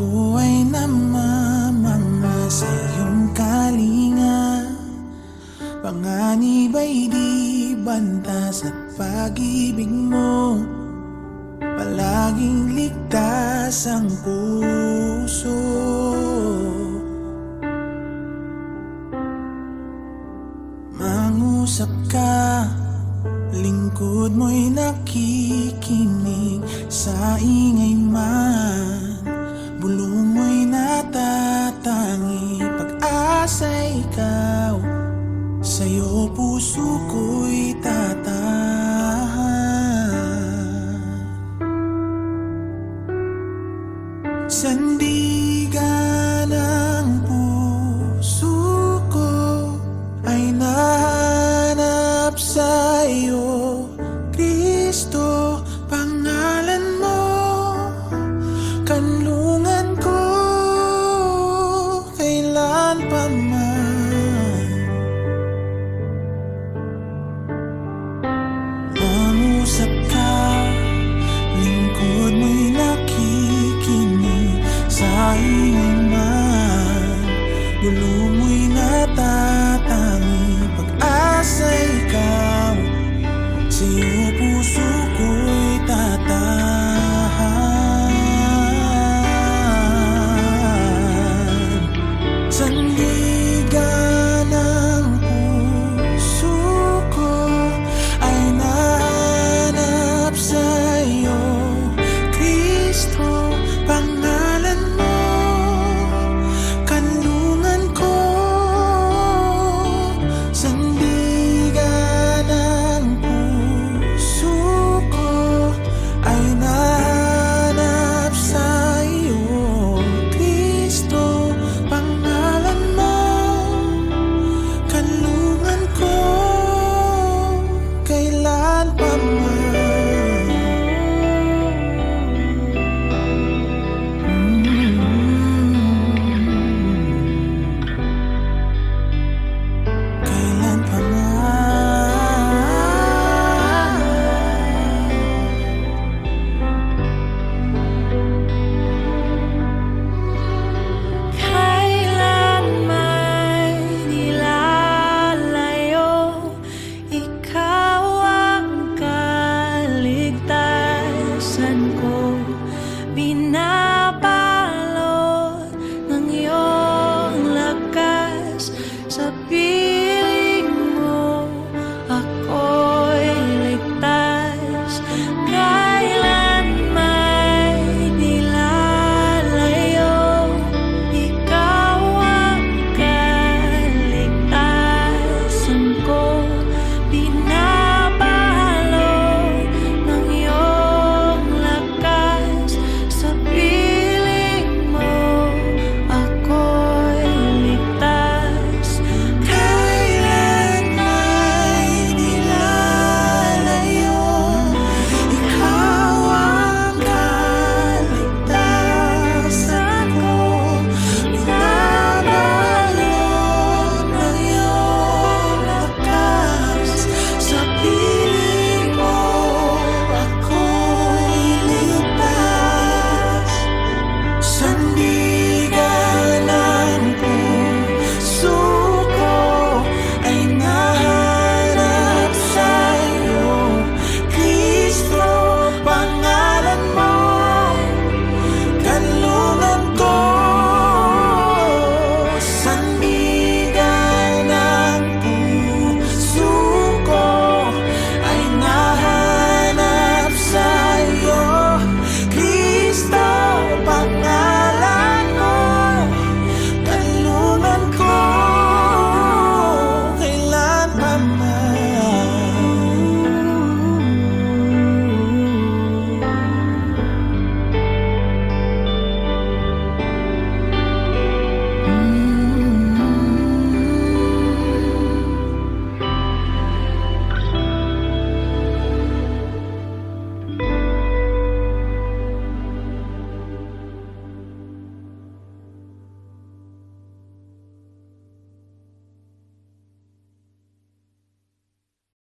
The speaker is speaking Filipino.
Ako ay namamanga sa iyong kalinga. Panganib ay di bantas at pag-ibig mo palaging ligtas ang puso. Mangusap ka, lingkod mo'y nakikinig. Sa ingay man, bulong mo'y natatangi. Pag-asa'y ikaw, sa'yo puso ko'y tatahan. Sandigan ng puso ko ay nahanap sa'yo, Kristo. Pangalan mo, kanlungan ko, kailan pa man. Mangusap ka, lingkod mo'y nakikinig. Sa ingay man, bulong